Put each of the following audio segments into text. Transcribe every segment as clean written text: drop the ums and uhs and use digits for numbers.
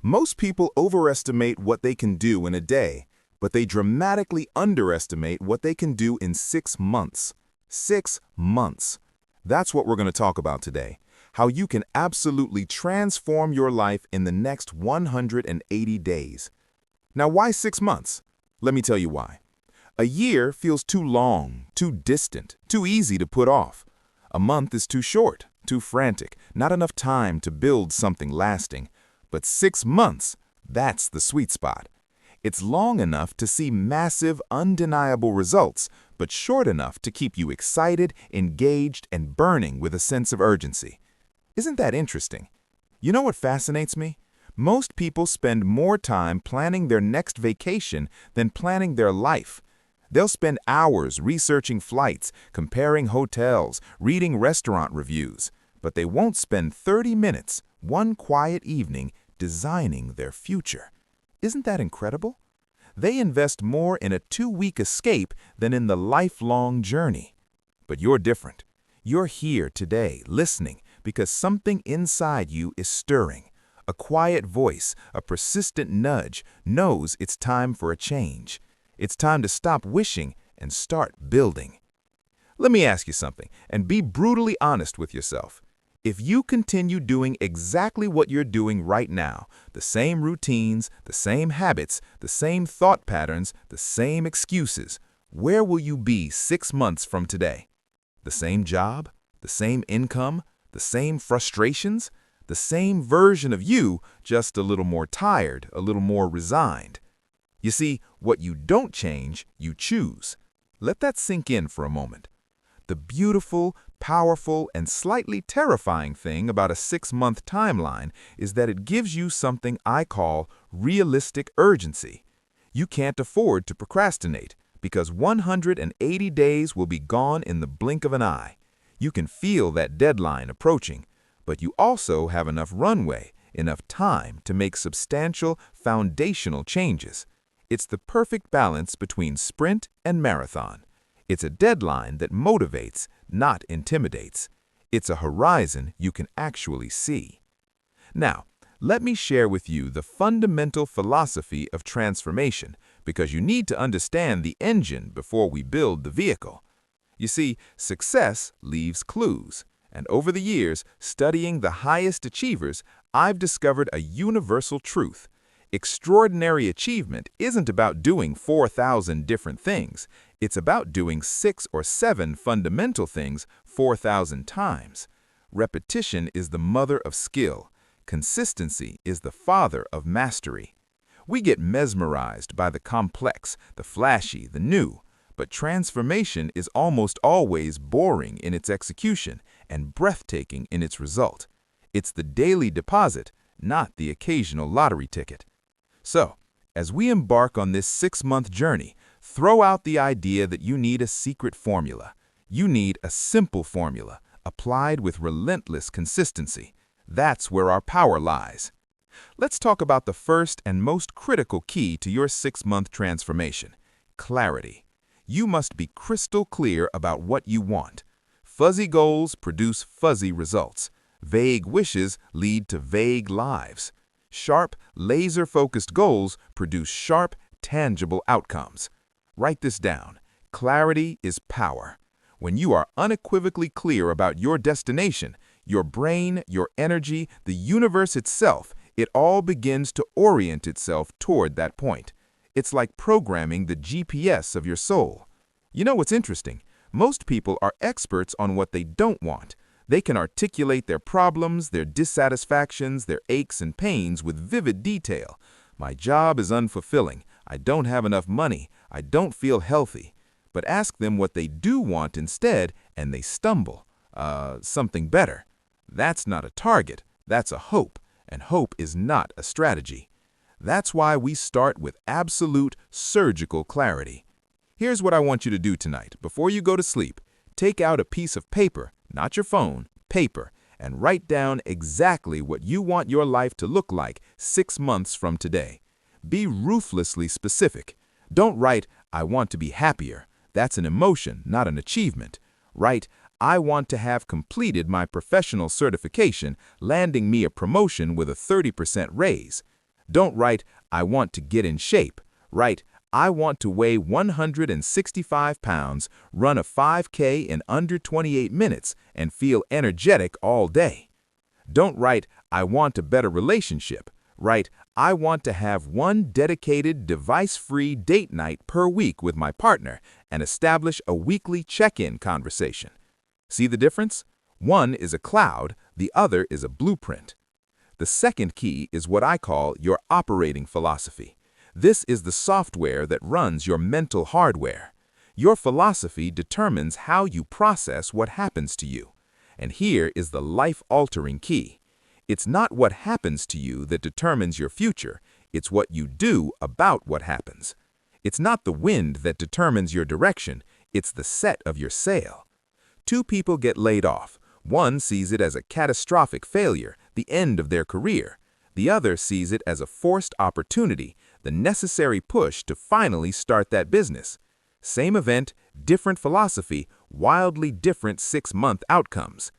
Most people overestimate what they can do in a day, but they dramatically underestimate what they can do in 6 months. 6 months. That's what we're going to talk about today. How you can absolutely transform your life in the next 180 days. Now, why 6 months? Let me tell you why. A year feels too long, too distant, too easy to put off. A month is too short, too frantic, not enough time to build something lasting. But 6 months, that's the sweet spot. It's long enough to see massive, undeniable results, but short enough to keep you excited, engaged, and burning with a sense of urgency. Isn't that interesting? You know what fascinates me? Most people spend more time planning their next vacation than planning their life. They'll spend hours researching flights, comparing hotels, reading restaurant reviews, but they won't spend 30 minutes, one quiet evening, designing their future. Isn't that incredible? They invest more in a 2-week escape than in the lifelong journey. But you're different. You're here today, listening, because something inside you is stirring. A quiet voice, a persistent nudge, knows it's time for a change. It's time to stop wishing and start building. Let me ask you something, and be brutally honest with yourself. If you continue doing exactly what you're doing right now, the same routines, the same habits, the same thought patterns, the same excuses, where will you be 6 months from today? The same job? The same income? The same frustrations? The same version of you, just a little more tired, a little more resigned. You see, what you don't change, you choose. Let that sink in for a moment. The beautiful, powerful, and slightly terrifying thing about a 6-month timeline is that it gives you something I call realistic urgency. You can't afford to procrastinate because 180 days will be gone in the blink of an eye. You can feel that deadline approaching, but you also have enough runway, enough time to make substantial, foundational changes. It's the perfect balance between sprint and marathon. It's a deadline that motivates, not intimidates. It's a horizon you can actually see. Now, let me share with you the fundamental philosophy of transformation, because you need to understand the engine before we build the vehicle. You see, success leaves clues, and over the years, studying the highest achievers, I've discovered a universal truth. Extraordinary achievement isn't about doing 4,000 different things. It's about doing 6 or 7 fundamental things 4,000 times. Repetition is the mother of skill. Consistency is the father of mastery. We get mesmerized by the complex, the flashy, the new, but transformation is almost always boring in its execution and breathtaking in its result. It's the daily deposit, not the occasional lottery ticket. So, as we embark on this 6-month journey, throw out the idea that you need a secret formula. You need a simple formula, applied with relentless consistency. That's where our power lies. Let's talk about the first and most critical key to your 6-month transformation: clarity. You must be crystal clear about what you want. Fuzzy goals produce fuzzy results. Vague wishes lead to vague lives. Sharp, laser-focused goals produce sharp, tangible outcomes. Write this down. Clarity is power. When you are unequivocally clear about your destination, your brain, your energy, the universe itself, it all begins to orient itself toward that point. It's like programming the GPS of your soul. You know what's interesting? Most people are experts on what they don't want. They can articulate their problems, their dissatisfactions, their aches and pains with vivid detail. My job is unfulfilling. I don't have enough money. I don't feel healthy. But ask them what they do want instead, and they stumble. Something better. That's not a target. That's a hope. And hope is not a strategy. That's why we start with absolute surgical clarity. Here's what I want you to do tonight. Before you go to sleep, take out a piece of paper, not your phone, paper, and write down exactly what you want your life to look like 6 months from today. Be ruthlessly specific. Don't write, "I want to be happier." That's an emotion, not an achievement. Write, "I want to have completed my professional certification, landing me a promotion with a 30% raise." Don't write, "I want to get in shape." Write, "I want to weigh 165 pounds, run a 5K in under 28 minutes, and feel energetic all day." Don't write, "I want a better relationship." Write, "I want to have one dedicated, device-free date night per week with my partner and establish a weekly check-in conversation." See the difference? One is a cloud, the other is a blueprint. The second key is what I call your operating philosophy. This is the software that runs your mental hardware. Your philosophy determines how you process what happens to you. And here is the life-altering key. It's not what happens to you that determines your future, it's what you do about what happens. It's not the wind that determines your direction, it's the set of your sail. Two people get laid off. One sees it as a catastrophic failure, the end of their career. The other sees it as a forced opportunity, the necessary push to finally start that business. Same event, different philosophy, wildly different 6-month outcomes.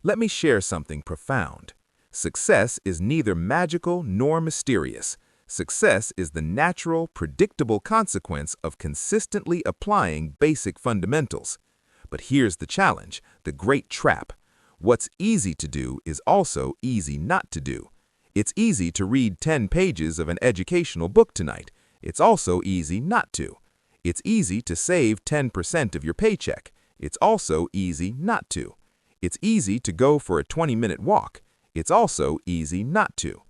Let me share something profound. Success is neither magical nor mysterious. Success is the natural, predictable consequence of consistently applying basic fundamentals. But here's the challenge, the great trap. What's easy to do is also easy not to do. It's easy to read 10 pages of an educational book tonight. It's also easy not to. It's easy to save 10% of your paycheck. It's also easy not to. It's easy to go for a 20-minute walk. It's also easy not to.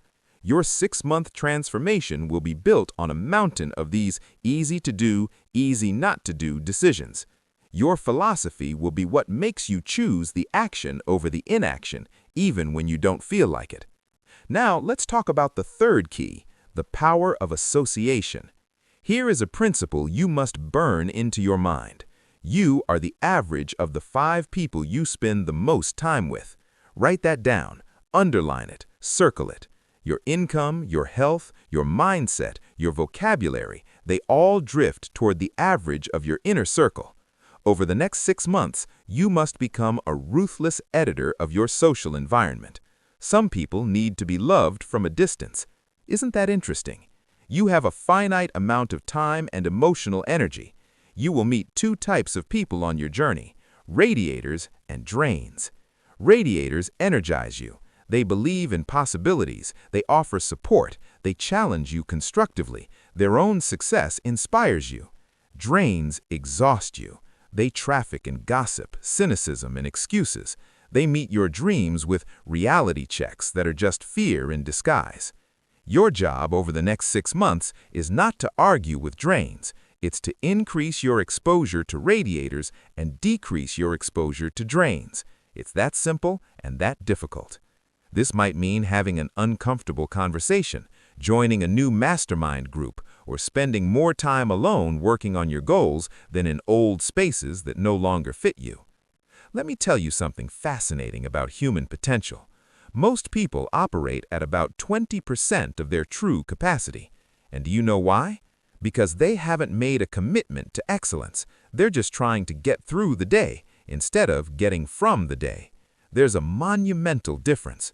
Your 6-month transformation will be built on a mountain of these easy-to-do, easy-not-to-do decisions. Your philosophy will be what makes you choose the action over the inaction, even when you don't feel like it. Now, let's talk about the third key, the power of association. Here is a principle you must burn into your mind. You are the average of the 5 people you spend the most time with. Write that down. Underline it, circle it. Your income, your health, your mindset, your vocabulary, they all drift toward the average of your inner circle. Over the next 6 months, you must become a ruthless editor of your social environment. Some people need to be loved from a distance. Isn't that interesting? You have a finite amount of time and emotional energy. You will meet 2 types of people on your journey, radiators and drains. Radiators energize you. They believe in possibilities, they offer support, they challenge you constructively. Their own success inspires you. Drains exhaust you. They traffic in gossip, cynicism, and excuses. They meet your dreams with reality checks that are just fear in disguise. Your job over the next 6 months is not to argue with drains. It's to increase your exposure to radiators and decrease your exposure to drains. It's that simple and that difficult. This might mean having an uncomfortable conversation, joining a new mastermind group, or spending more time alone working on your goals than in old spaces that no longer fit you. Let me tell you something fascinating about human potential. Most people operate at about 20% of their true capacity. And do you know why? Because they haven't made a commitment to excellence. They're just trying to get through the day instead of getting from the day. There's a monumental difference.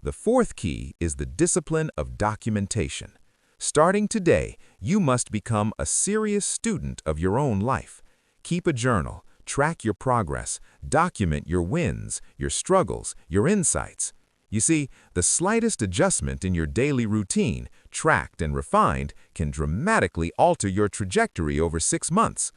The fourth key is the discipline of documentation. Starting today, you must become a serious student of your own life. Keep a journal, track your progress, document your wins, your struggles, your insights. You see, the slightest adjustment in your daily routine, tracked and refined, can dramatically alter your trajectory over 6 months.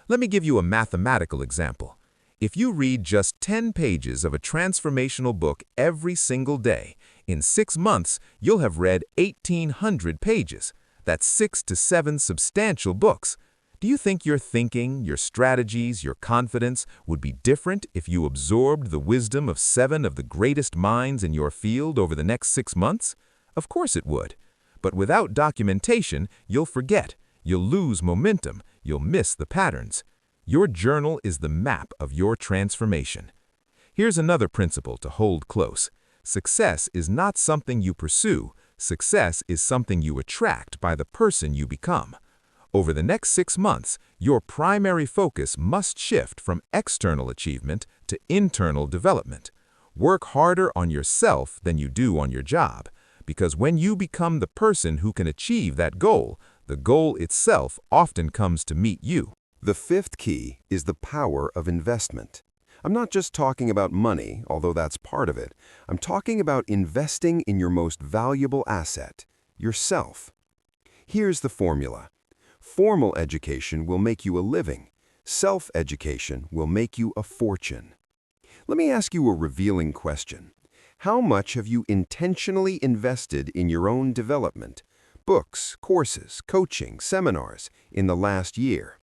Let me give you a mathematical example. If you read just 10 pages of a transformational book every single day, in 6 months, you'll have read 1,800 pages. That's 6 to 7 substantial books. Do you think your thinking, your strategies, your confidence would be different if you absorbed the wisdom of 7 of the greatest minds in your field over the next 6 months? Of course it would. But without documentation, you'll forget, you'll lose momentum, you'll miss the patterns. Your journal is the map of your transformation. Here's another principle to hold close. Success is not something you pursue. Success is something you attract by the person you become. Over the next 6 months, your primary focus must shift from external achievement to internal development. Work harder on yourself than you do on your job. because when you become the person who can achieve that goal, the goal itself often comes to meet you. The fifth key is the power of investment. I'm not just talking about money, although that's part of it. I'm talking about investing in your most valuable asset, yourself. Here's the formula. Formal education will make you a living. Self-education will make you a fortune. Let me ask you a revealing question. How much have you intentionally invested in your own development? Books, courses, coaching, seminars in the last year?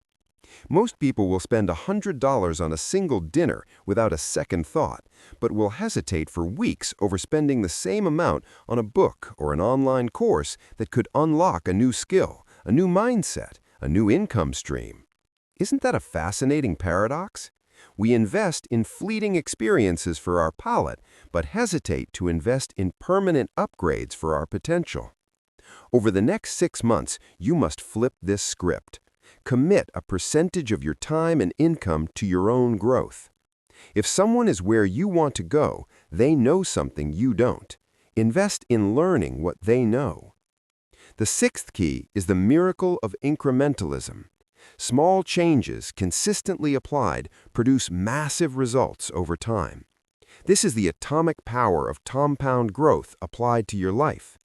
Most people will spend $100 on a single dinner without a second thought, but will hesitate for weeks over spending the same amount on a book or an online course that could unlock a new skill, a new mindset, a new income stream. Isn't that a fascinating paradox? We invest in fleeting experiences for our palate, but hesitate to invest in permanent upgrades for our potential. Over the next 6 months, you must flip this script. Commit a percentage of your time and income to your own growth. If someone is where you want to go, they know something you don't. Invest in learning what they know. The sixth key is the miracle of incrementalism. Small changes consistently applied produce massive results over time. This is the atomic power of compound growth applied to your life.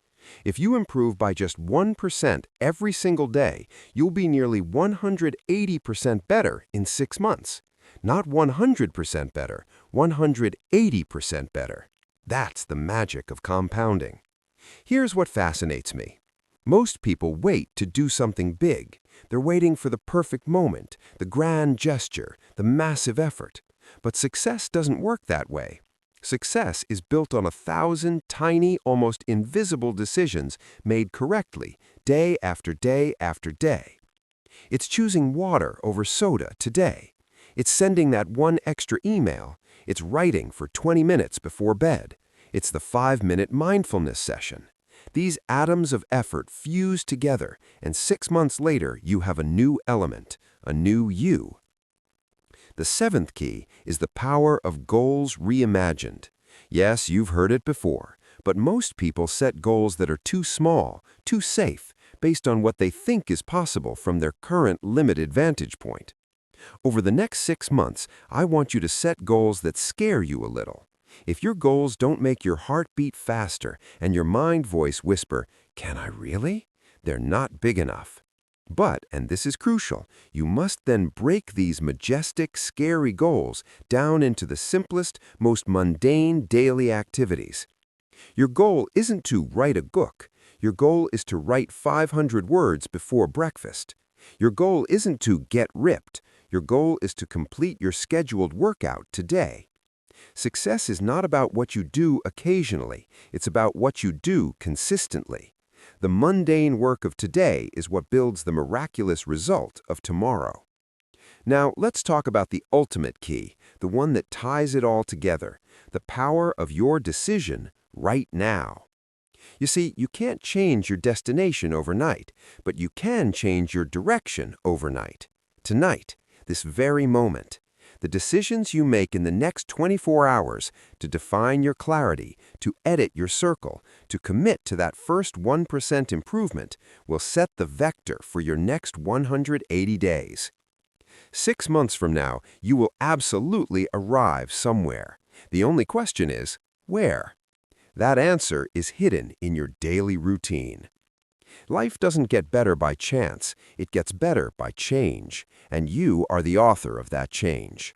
If you improve by just 1% every single day, you'll be nearly 180% better in 6 months. Not 100% better, 180% better. That's the magic of compounding. Here's what fascinates me. Most people wait to do something big. They're waiting for the perfect moment, the grand gesture, the massive effort. But success doesn't work that way. Success is built on 1,000 tiny, almost invisible decisions made correctly, day after day after day. It's choosing water over soda today. It's sending that one extra email. It's writing for 20 minutes before bed. It's the 5-minute mindfulness session. These atoms of effort fuse together, and 6 months later, you have a new element, a new you. The seventh key is the power of goals reimagined. Yes, you've heard it before, but most people set goals that are too small, too safe, based on what they think is possible from their current limited vantage point. Over the next 6 months, I want you to set goals that scare you a little. If your goals don't make your heart beat faster and your mind voice whisper, "Can I really?" they're not big enough. But, and this is crucial, you must then break these majestic, scary goals down into the simplest, most mundane daily activities. Your goal isn't to write a book. Your goal is to write 500 words before breakfast. Your goal isn't to get ripped. Your goal is to complete your scheduled workout today. Success is not about what you do occasionally. It's about what you do consistently. The mundane work of today is what builds the miraculous result of tomorrow. Now, let's talk about the ultimate key, the one that ties it all together, the power of your decision right now. You see, you can't change your destination overnight, but you can change your direction overnight. Tonight, this very moment. The decisions you make in the next 24 hours to define your clarity, to edit your circle, to commit to that first 1% improvement will set the vector for your next 180 days. 6 months from now, you will absolutely arrive somewhere. The only question is, where? That answer is hidden in your daily routine. Life doesn't get better by chance, it gets better by change, and you are the author of that change.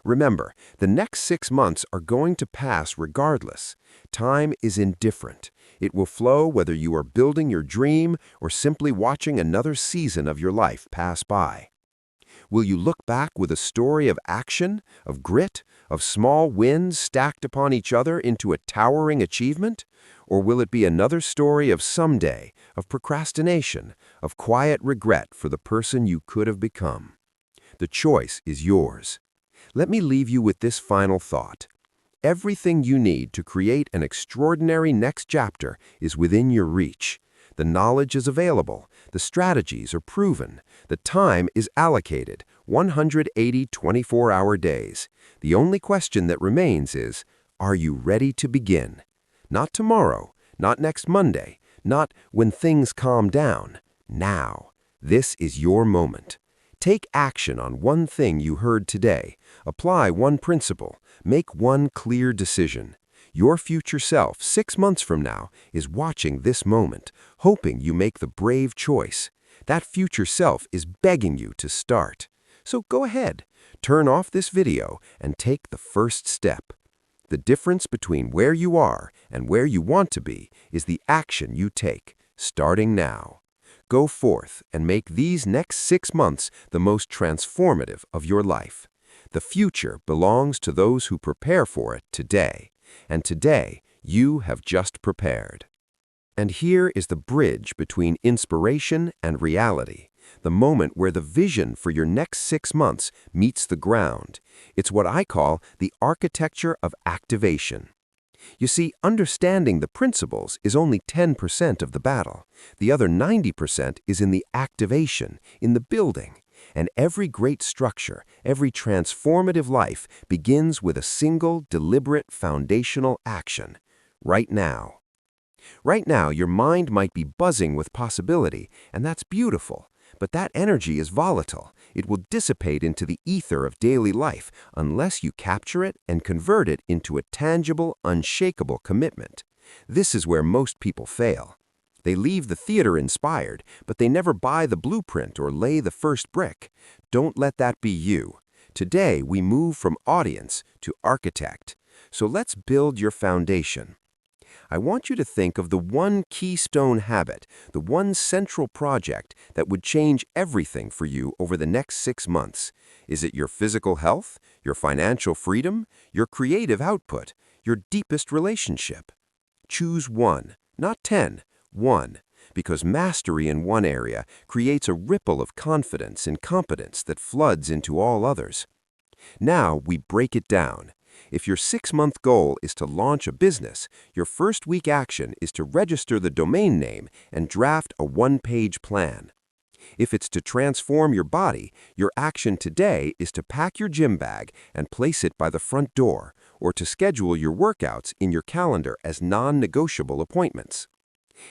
Remember, the next 6 months are going to pass regardless. Time is indifferent. It will flow whether you are building your dream or simply watching another season of your life pass by. Will you look back with a story of action, of grit, of small wins stacked upon each other into a towering achievement? Or will it be another story of someday, of procrastination, of quiet regret for the person you could have become? The choice is yours. Let me leave you with this final thought. Everything you need to create an extraordinary next chapter is within your reach. The knowledge is available, the strategies are proven, the time is allocated, 180 24-hour days. The only question that remains is, are you ready to begin? Not tomorrow, not next Monday, not when things calm down. Now. This is your moment. Take action on one thing you heard today. Apply one principle. Make one clear decision. Your future self, 6 months from now, is watching this moment, hoping you make the brave choice. That future self is begging you to start. So go ahead, turn off this video and take the first step. The difference between where you are and where you want to be is the action you take, starting now. Go forth and make these next 6 months the most transformative of your life. The future belongs to those who prepare for it today, and today you have just prepared. And here is the bridge between inspiration and reality, the moment where the vision for your next 6 months meets the ground. It's what I call the architecture of activation. You see, understanding the principles is only 10% of the battle. The other 90% is in the activation, in the building. And every great structure, every transformative life begins with a single, deliberate, foundational action. Right now. Right now, your mind might be buzzing with possibility, and that's beautiful. But that energy is volatile. It will dissipate into the ether of daily life unless you capture it and convert it into a tangible, unshakable commitment. This is where most people fail. They leave the theater inspired, but they never buy the blueprint or lay the first brick. Don't let that be you. Today, we move from audience to architect. So let's build your foundation. I want you to think of the one keystone habit, the one central project that would change everything for you over the next 6 months. Is it your physical health, your financial freedom, your creative output, your deepest relationship? Choose one, not 10, one, because mastery in one area creates a ripple of confidence and competence that floods into all others. Now we break it down. If your 6-month goal is to launch a business, your first week action is to register the domain name and draft a 1-page plan. If it's to transform your body, your action today is to pack your gym bag and place it by the front door, or to schedule your workouts in your calendar as non-negotiable appointments.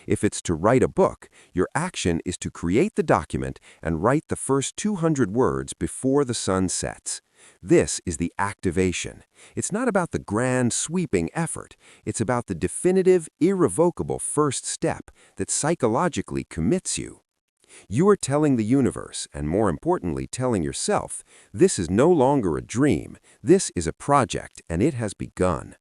If it's to write a book, your action is to create the document and write the first 200 words before the sun sets. This is the activation. It's not about the grand, sweeping effort. It's about the definitive, irrevocable first step that psychologically commits you. You are telling the universe, and more importantly, telling yourself, this is no longer a dream. This is a project, and it has begun.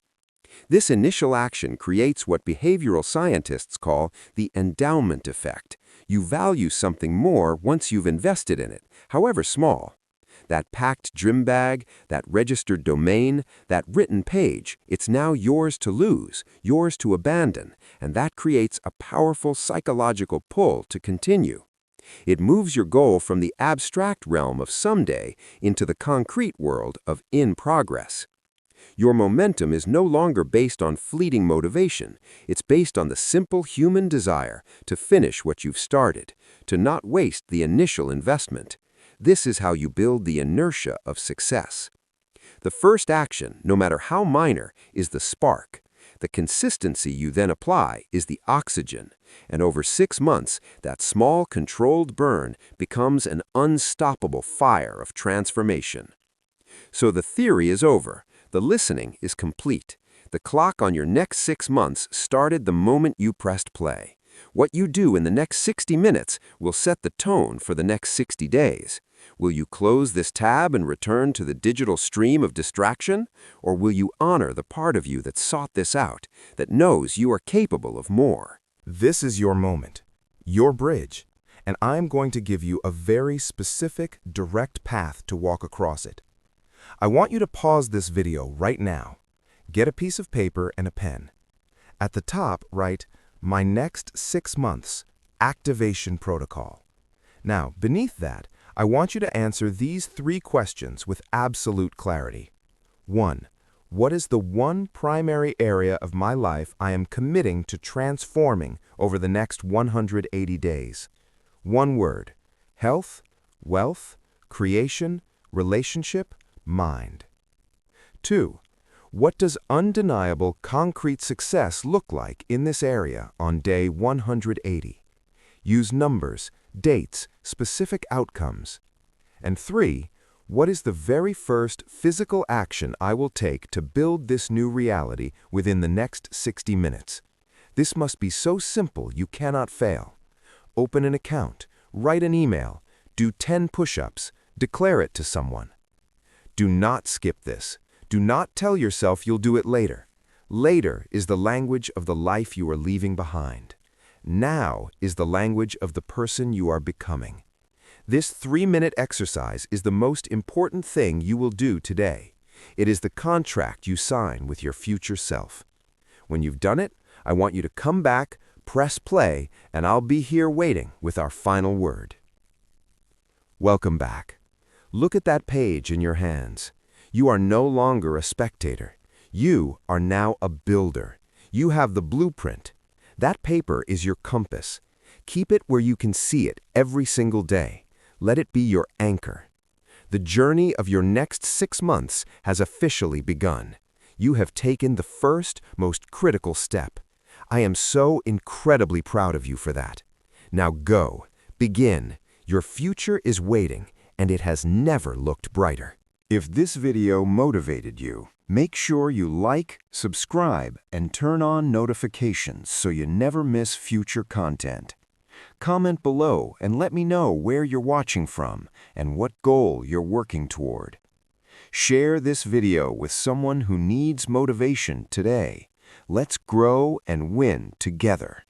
This initial action creates what behavioral scientists call the endowment effect. You value something more once you've invested in it, however small. That packed gym bag, that registered domain, that written page, it's now yours to lose, yours to abandon, and that creates a powerful psychological pull to continue. It moves your goal from the abstract realm of someday into the concrete world of in progress. Your momentum is no longer based on fleeting motivation. It's based on the simple human desire to finish what you've started, to not waste the initial investment. This is how you build the inertia of success. The first action, no matter how minor, is the spark. The consistency you then apply is the oxygen. And over 6 months, that small, controlled burn becomes an unstoppable fire of transformation. So the theory is over. The listening is complete. The clock on your next 6 months started the moment you pressed play. What you do in the next 60 minutes will set the tone for the next 60 days. Will you close this tab and return to the digital stream of distraction? Or will you honor the part of you that sought this out, that knows you are capable of more? This is your moment, your bridge, and I'm going to give you a very specific, direct path to walk across it. I want you to pause this video right now. Get a piece of paper and a pen. At the top, write, "My next 6 months, activation protocol." Now, beneath that, I want you to answer these 3 questions with absolute clarity. 1. What is the one primary area of my life I am committing to transforming over the next 180 days? One word: health, wealth, creation, relationship, mind. 2. What does undeniable, concrete success look like in this area on day 180? Use numbers, dates, specific outcomes. And 3, what is the very first physical action I will take to build this new reality within the next 60 minutes? This must be so simple you cannot fail. Open an account, write an email, do 10 push-ups, declare it to someone. Do not skip this. Do not tell yourself you'll do it later. Later is the language of the life you are leaving behind. Now is the language of the person you are becoming. This 3-minute exercise is the most important thing you will do today. It is the contract you sign with your future self. When you've done it, I want you to come back, press play, and I'll be here waiting with our final word. Welcome back. Look at that page in your hands. You are no longer a spectator. You are now a builder. You have the blueprint. That paper is your compass. Keep it where you can see it every single day. Let it be your anchor. The journey of your next 6 months has officially begun. You have taken the first, most critical step. I am so incredibly proud of you for that. Now go. Begin. Your future is waiting, and it has never looked brighter. If this video motivated you, make sure you like, subscribe, and turn on notifications so you never miss future content. Comment below and let me know where you're watching from and what goal you're working toward. Share this video with someone who needs motivation today. Let's grow and win together.